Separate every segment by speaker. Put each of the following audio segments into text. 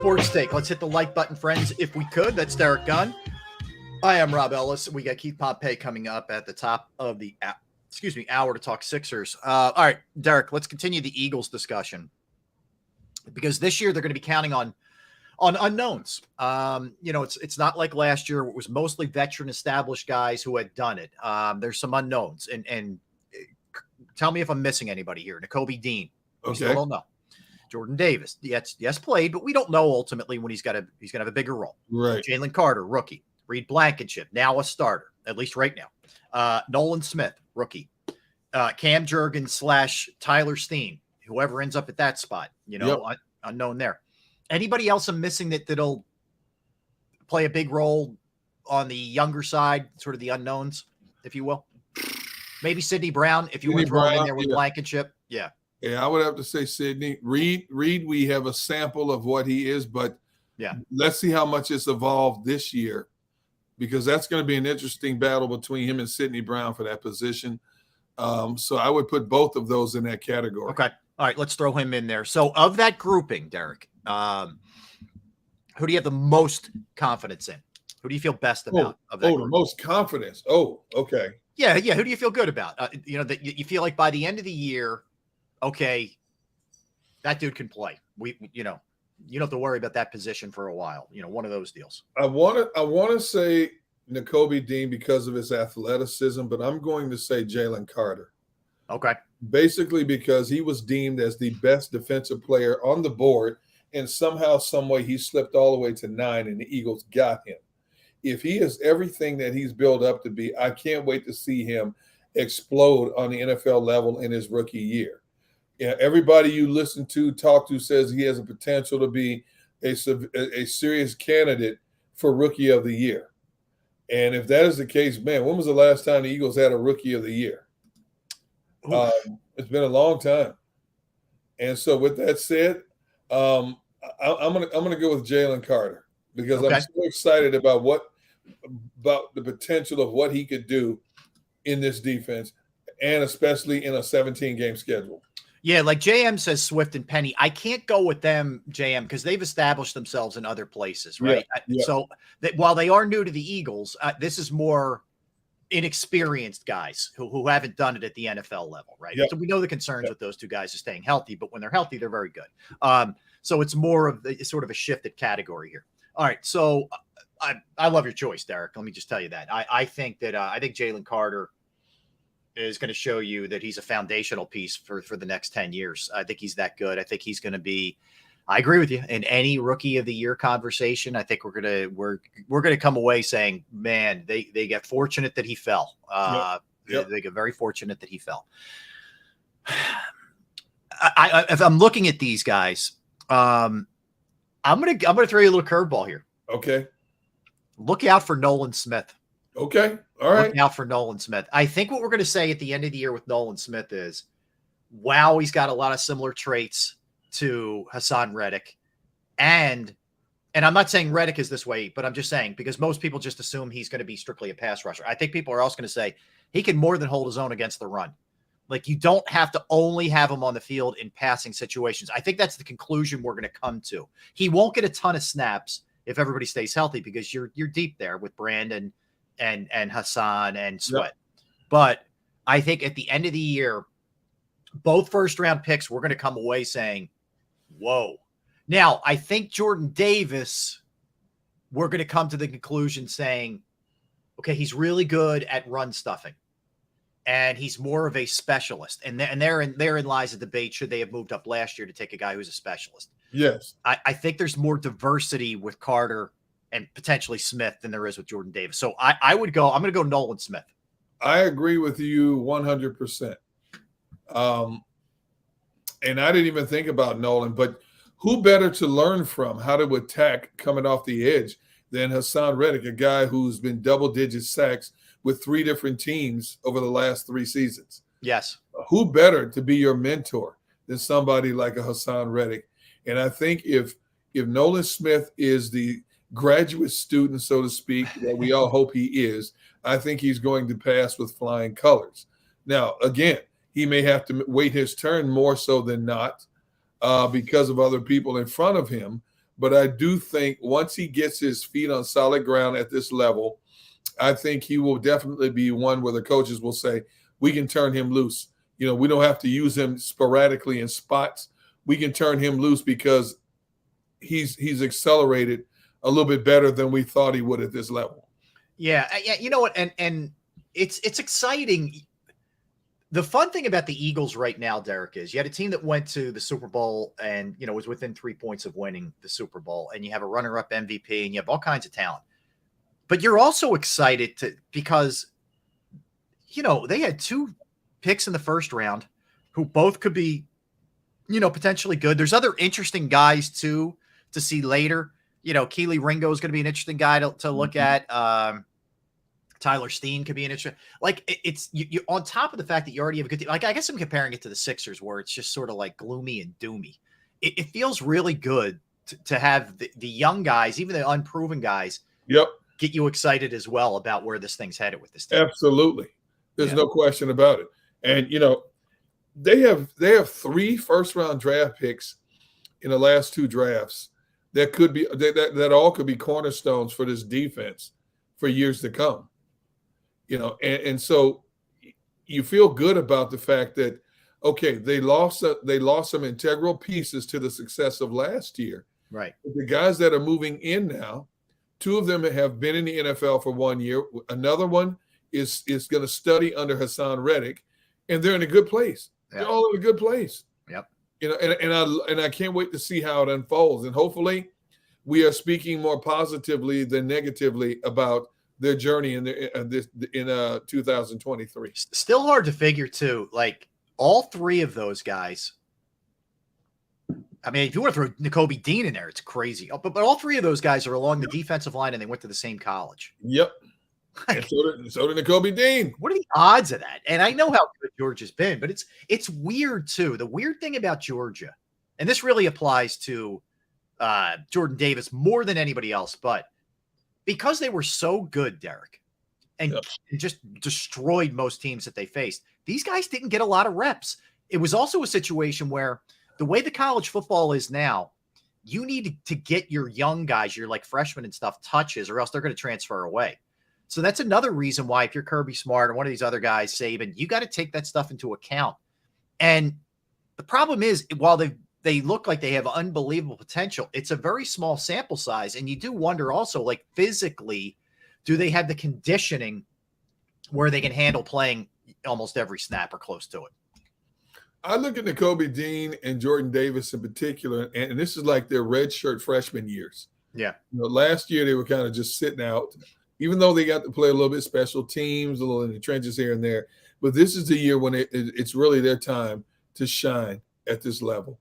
Speaker 1: Sports Take. Let's hit the like button, friends, if we could. That's Derek Gunn. I am Rob Ellis. We got Keith Pompey coming up at the top of the hour to talk Sixers. All right, Derek, let's continue the Eagles discussion because this year they're going to be counting on unknowns. It's not like last year. It was mostly veteran established guys who had done it. There's some unknowns, and tell me if I'm missing anybody here. Nakobe Dean. We still don't know. Jordan Davis, yes, played, but we don't know ultimately when he's gonna have a bigger role.
Speaker 2: Right.
Speaker 1: Jalen Carter, rookie. Reed Blankenship, now a starter, at least right now. Nolan Smith, rookie. Cam Jurgens / Tyler Steen, whoever ends up at that spot, unknown there. Anybody else I'm missing that'll play a big role on the younger side, sort of the unknowns, if you will? Maybe Sidney Brown, if you want to throw him in there with Blankenship. Yeah.
Speaker 2: Yeah, I would have to say Sidney. Reed, we have a sample of what he is, but let's see how much it's evolved this year, because that's going to be an interesting battle between him and Sidney Brown for that position. So I would put both of those in that category.
Speaker 1: Okay. All right, let's throw him in there. So of that grouping, Derek, who do you have the most confidence in? Who do you feel best about?
Speaker 2: The most confidence. Oh, okay.
Speaker 1: Yeah. Who do you feel good about? That you feel like by the end of the year, okay, that dude can play. You don't have to worry about that position for a while. One of those deals.
Speaker 2: I want to say Nakobe Dean because of his athleticism, but I'm going to say Jalen Carter.
Speaker 1: Okay.
Speaker 2: Basically because he was deemed as the best defensive player on the board, and somehow, some way, he slipped all the way to 9, and the Eagles got him. If he is everything that he's built up to be, I can't wait to see him explode on the NFL level in his rookie year. Yeah, everybody you listen to, talk to, says he has a potential to be a serious candidate for Rookie of the Year. And if that is the case, man, when was the last time the Eagles had a Rookie of the Year? It's been a long time. And so, with that said, I'm gonna go with Jalen Carter because I'm so excited about the potential of what he could do in this defense, and especially in a 17-game schedule.
Speaker 1: Yeah, like JM says Swift and Penny. I can't go with them, JM, because they've established themselves in other places, right? Yeah. So while they are new to the Eagles, this is more inexperienced guys who haven't done it at the NFL level, right? Yeah. So we know the concerns with those two guys are staying healthy, but when they're healthy, they're very good. So it's more of sort of a shifted category here. All right, so I love your choice, Derek. Let me just tell you that. I think Jalen Carter is going to show you that he's a foundational piece for the next 10 years. I think he's that good. I think he's going to be, I agree with you, in any Rookie of the Year conversation. I think we're going to come away saying, man, they get fortunate that he fell. They get very fortunate that he fell. If I'm looking at these guys, I'm going to throw you a little curveball here.
Speaker 2: Okay.
Speaker 1: Look out for Nolan Smith.
Speaker 2: Okay. All right.
Speaker 1: Look out for Nolan Smith. I think what we're going to say at the end of the year with Nolan Smith is, wow, he's got a lot of similar traits to Hassan Reddick. And I'm not saying Reddick is this way, but I'm just saying, because most people just assume he's going to be strictly a pass rusher. I think people are also going to say he can more than hold his own against the run. Like, you don't have to only have him on the field in passing situations. I think that's the conclusion we're going to come to. He won't get a ton of snaps if everybody stays healthy, because you're deep there with Brandon and Hassan and Sweat. Yep. But I think at the end of the year, both first-round picks, we're going to come away saying, whoa. Now, I think Jordan Davis, we're going to come to the conclusion saying, okay, he's really good at run stuffing, and he's more of a specialist. And therein lies a debate, should they have moved up last year to take a guy who's a specialist?
Speaker 2: Yes.
Speaker 1: I think there's more diversity with Carter and potentially Smith than there is with Jordan Davis. So I'm going to go Nolan Smith.
Speaker 2: I agree with you 100%. And I didn't even think about Nolan, but who better to learn from how to attack coming off the edge than Hassan Reddick, a guy who's been double-digit sacks with 3 different teams over the last 3 seasons.
Speaker 1: Yes.
Speaker 2: Who better to be your mentor than somebody like a Hassan Reddick? And I think if Nolan Smith is the graduate student, so to speak, that we all hope he is, I think he's going to pass with flying colors. Now, again, he may have to wait his turn more so than not because of other people in front of him. But I do think once he gets his feet on solid ground at this level, I think he will definitely be one where the coaches will say, we can turn him loose. You know, we don't have to use him sporadically in spots. We can turn him loose because he's accelerated a little bit better than we thought he would at this level.
Speaker 1: Yeah, you know what? And it's exciting. The fun thing about the Eagles right now, Derek, is you had a team that went to the Super Bowl and, you know, was within 3 points of winning the Super Bowl, and you have a runner-up MVP, and you have all kinds of talent. But you're also excited because, you know, they had 2 picks in the first round who both could be, you know, potentially good. There's other interesting guys too to see later. You know, Keely Ringo is going to be an interesting guy to look at. Tyler Steen could be an interesting. Like it's you on top of the fact that you already have a good team. Like I guess I'm comparing it to the Sixers, where it's just sort of like gloomy and doomy. It feels really good to have the young guys, even the unproven guys.
Speaker 2: Yep.
Speaker 1: Get you excited as well about where this thing's headed with this team.
Speaker 2: Absolutely. There's no question about it. And, you know, they have 3 first-round draft picks in the last 2 drafts that could be that all could be cornerstones for this defense for years to come. You know, and so you feel good about the fact that, okay, they lost some integral pieces to the success of last year.
Speaker 1: Right.
Speaker 2: The guys that are moving in now, 2 of them have been in the NFL for 1 year. Another one is going to study under Hassan Reddick, and they're in a good place. They're all in a good place.
Speaker 1: Yep.
Speaker 2: You know, and I can't wait to see how it unfolds. And hopefully, we are speaking more positively than negatively about their journey in 2023.
Speaker 1: Still hard to figure too. Like all 3 of those guys. I mean, if you want to throw Nakobe Dean in there, it's crazy. But all 3 of those guys are along the defensive line, and they went to the same college.
Speaker 2: Yep. And so did Nakobe Dean.
Speaker 1: What are the odds of that? And I know how good Georgia's been, but it's weird too. The weird thing about Georgia, and this really applies to Jordan Davis more than anybody else, but because they were so good, Derek, and just destroyed most teams that they faced, these guys didn't get a lot of reps. It was also a situation where the way the college football is now, you need to get your young guys, your like freshmen and stuff, touches, or else they're going to transfer away. So that's another reason why if you're Kirby Smart or one of these other guys, Saban, you got to take that stuff into account. And the problem is, while they look like they have unbelievable potential, it's a very small sample size. And you do wonder also, like physically, do they have the conditioning where they can handle playing almost every snap or close to it?
Speaker 2: I look at Nakobe Dean and Jordan Davis in particular, and this is like their redshirt freshman years.
Speaker 1: Yeah.
Speaker 2: You know, last year they were kind of just sitting out, even though they got to play a little bit special teams, a little in the trenches here and there. But this is the year when it's really their time to shine at this level.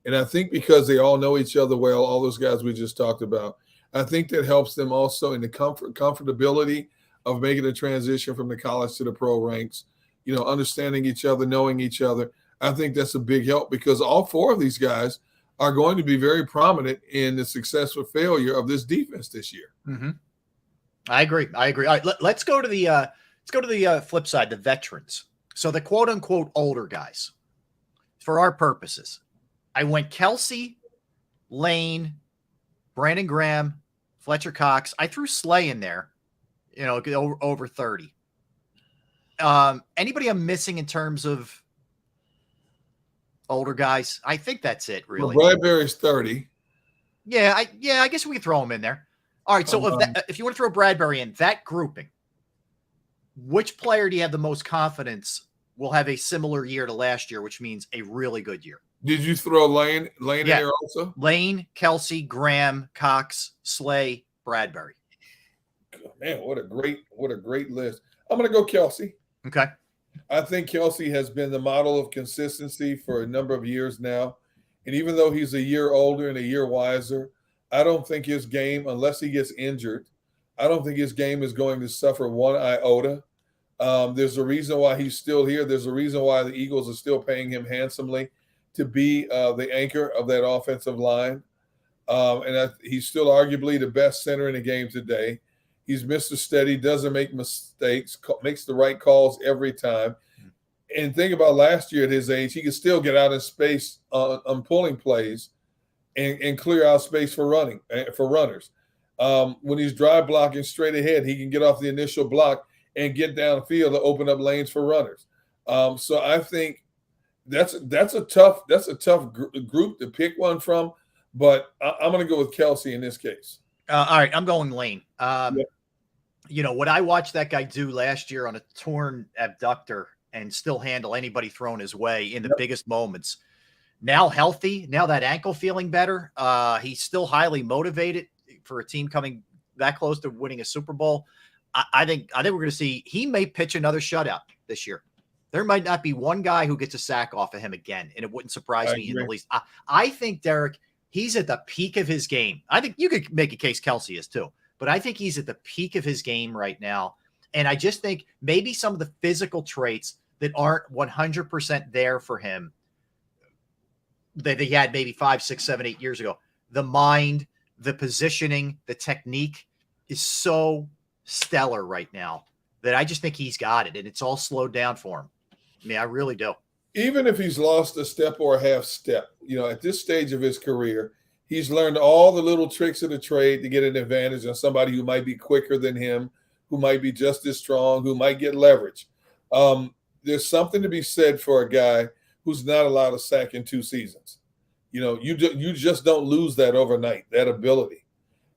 Speaker 2: And I think because they all know each other well, all those guys we just talked about, I think that helps them also in the comfortability of making a transition from the college to the pro ranks, you know, understanding each other, knowing each other. I think that's a big help because all 4 of these guys are going to be very prominent in the success or failure of this defense this year.
Speaker 1: Mm-hmm. I agree. All right, let's go to the flip side, the veterans. So the quote unquote older guys. For our purposes, I went Kelsey, Lane, Brandon Graham, Fletcher Cox. I threw Slay in there, you know, over 30. Anybody I'm missing in terms of older guys? I think that's it, really.
Speaker 2: Well, Bradbury's 30.
Speaker 1: Yeah, I guess we can throw him in there. All right, so if you want to throw Bradbury in that grouping, which player do you have the most confidence will have a similar year to last year, which means a really good year?
Speaker 2: Did you throw Lane in there also?
Speaker 1: Lane, Kelsey, Graham, Cox, Slay, Bradbury.
Speaker 2: Man, what a great list. I'm going to go Kelsey.
Speaker 1: Okay.
Speaker 2: I think Kelsey has been the model of consistency for a number of years now. And even though he's a year older and a year wiser, I don't think his game, unless he gets injured, I don't think his game is going to suffer one iota. There's a reason why he's still here. There's a reason why the Eagles are still paying him handsomely to be the anchor of that offensive line. He's still arguably the best center in the game today. He's Mr. Steady, doesn't make mistakes, makes the right calls every time. And think about last year at his age, he could still get out in space on pulling plays and clear out space for runners. When he's drive blocking straight ahead, he can get off the initial block and get downfield to open up lanes for runners. So I think that's a tough group to pick one from, but I'm going to go with Kelsey in this case.
Speaker 1: All right, I'm going Lane. You know, what I watched that guy do last year on a torn abductor and still handle anybody thrown his way in the biggest moments. Now healthy, now that ankle feeling better. He's still highly motivated for a team coming that close to winning a Super Bowl. I think we're going to see he may pitch another shutout this year. There might not be one guy who gets a sack off of him again, and it wouldn't surprise me in the least. I think, Derek, he's at the peak of his game. I think you could make a case Kelsey is too, but I think he's at the peak of his game right now. And I just think maybe some of the physical traits that aren't 100% there for him that he had maybe 5, 6, 7, 8 years ago. The mind, the positioning, the technique is so stellar right now that I just think he's got it, and it's all slowed down for him. I mean, I really do.
Speaker 2: Even if he's lost a step or a half step, you know, at this stage of his career, he's learned all the little tricks of the trade to get an advantage on somebody who might be quicker than him, who might be just as strong, who might get leverage. There's something to be said for a guy who's not allowed a sack in 2 seasons. You know, you just don't lose that overnight, that ability.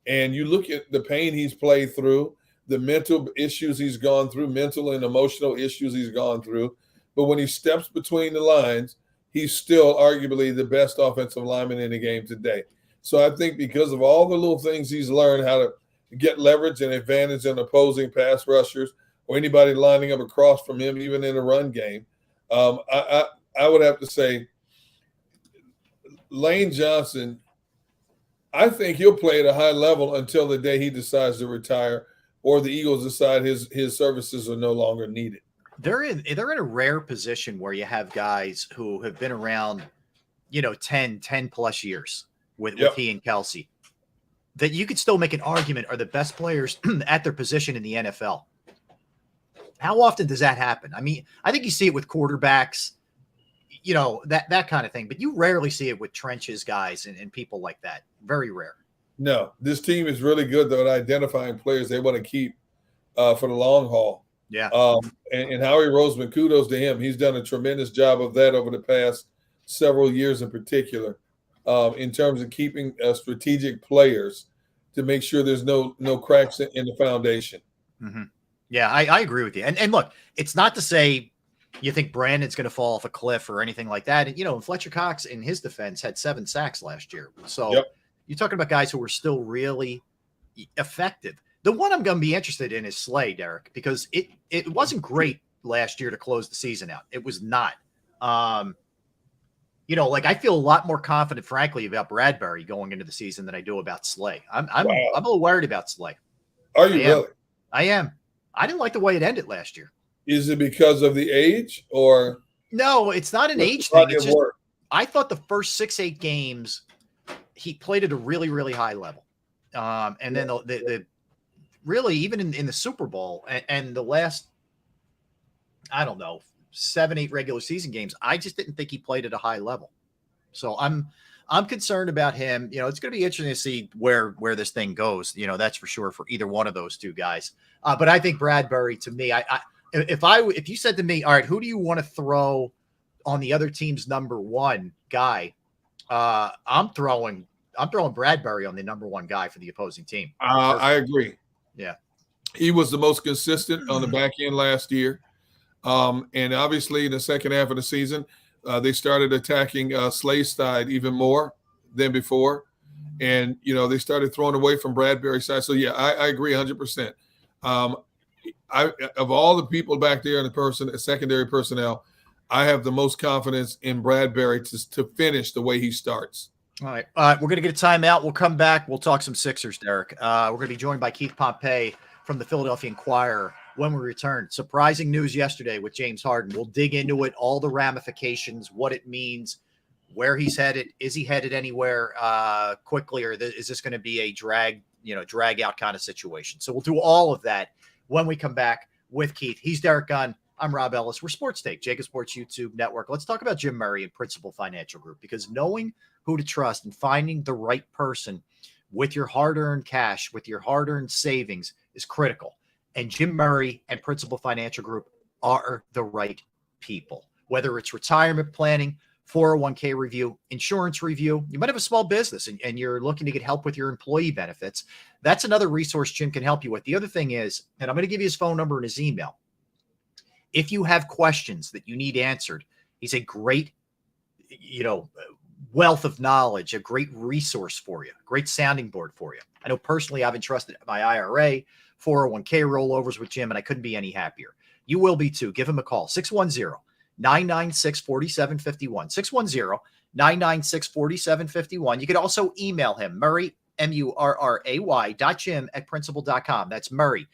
Speaker 2: And you look at the pain he's played through, the mental issues he's gone through, mental and emotional issues he's gone through. But when he steps between the lines, he's still arguably the best offensive lineman in the game today. So I think because of all the little things he's learned how to get leverage and advantage on opposing pass rushers or anybody lining up across from him, even in a run game, I would have to say Lane Johnson, I think he'll play at a high level until the day he decides to retire or the Eagles decide his services are no longer needed.
Speaker 1: They're in a rare position where you have guys who have been around, 10 plus years with he and Kelsey, that you could still make an argument are the best players at their position in the NFL. How often does that happen? I mean, I think you see it with quarterbacks, that kind of thing, but you rarely see it with trenches guys and people like that. Very rare.
Speaker 2: No, this team is really good though at identifying players they want to keep for the long haul.
Speaker 1: Yeah.
Speaker 2: And Howie Roseman, kudos to him. He's done a tremendous job of that over the past several years in particular, in terms of keeping strategic players to make sure there's no cracks in the foundation.
Speaker 1: Mm-hmm. Yeah, I agree with you. And look, it's not to say you think Brandon's going to fall off a cliff or anything like that. And, Fletcher Cox, in his defense, had 7 sacks last year. So you're talking about guys who were still really effective. The one I'm going to be interested in is Slay, Derek, because it wasn't great last year to close the season out. It was not. I feel a lot more confident, frankly, about Bradbury going into the season than I do about Slay. I'm a little worried about Slay.
Speaker 2: Are you really?
Speaker 1: I am. I didn't like the way it ended last year.
Speaker 2: Is it because of the age or?
Speaker 1: No, it's not an age thing. It's just, I thought the first 6-8 games he played at a really, really high level. And then the really, even in the Super Bowl and the last, 7-8 regular season games, I just didn't think he played at a high level. So I'm concerned about him. It's going to be interesting to see where this thing goes. That's for sure for either one of those two guys. But I think Bradbury, to me, if you said to me, all right, who do you want to throw on the other team's number one guy? I'm throwing Bradbury on the number one guy for the opposing team.
Speaker 2: I agree.
Speaker 1: Yeah.
Speaker 2: He was the most consistent on the back end last year. And obviously in the second half of the season, they started attacking Slay's side even more than before. And, they started throwing away from Bradbury's side. So, yeah, I agree 100%. Of all the people back there in the secondary personnel, I have the most confidence in Bradbury to finish the way he starts.
Speaker 1: All right. We're going to get a timeout. We'll come back. We'll talk some Sixers, Derek. We're going to be joined by Keith Pompey from the Philadelphia Inquirer when we return. Surprising news yesterday with James Harden. We'll dig into it, all the ramifications, what it means, where he's headed. Is he headed anywhere quickly, or is this going to be a drag out kind of situation? So we'll do all of that when we come back with Keith. He's Derek Gunn. I'm Rob Ellis. We're Sports Take, JAKIB Sports YouTube Network. Let's talk about Jim Murray and Principal Financial Group, because knowing who to trust and finding the right person with your hard-earned cash, with your hard-earned savings is critical. And Jim Murray and Principal Financial Group are the right people. Whether it's retirement planning, 401k review, insurance review, you might have a small business and you're looking to get help with your employee benefits. That's another resource Jim can help you with. The other thing is, and I'm going to give you his phone number and his email. If you have questions that you need answered, he's a great, wealth of knowledge, a great resource for you, great sounding board for you. I know personally I've entrusted my IRA, 401k rollovers with Jim, and I couldn't be any happier. You will be too. Give him a call, 610-996-4751, 610-996-4751. You could also email him, Murray, Murray.Jim@principal.com. That's Murray,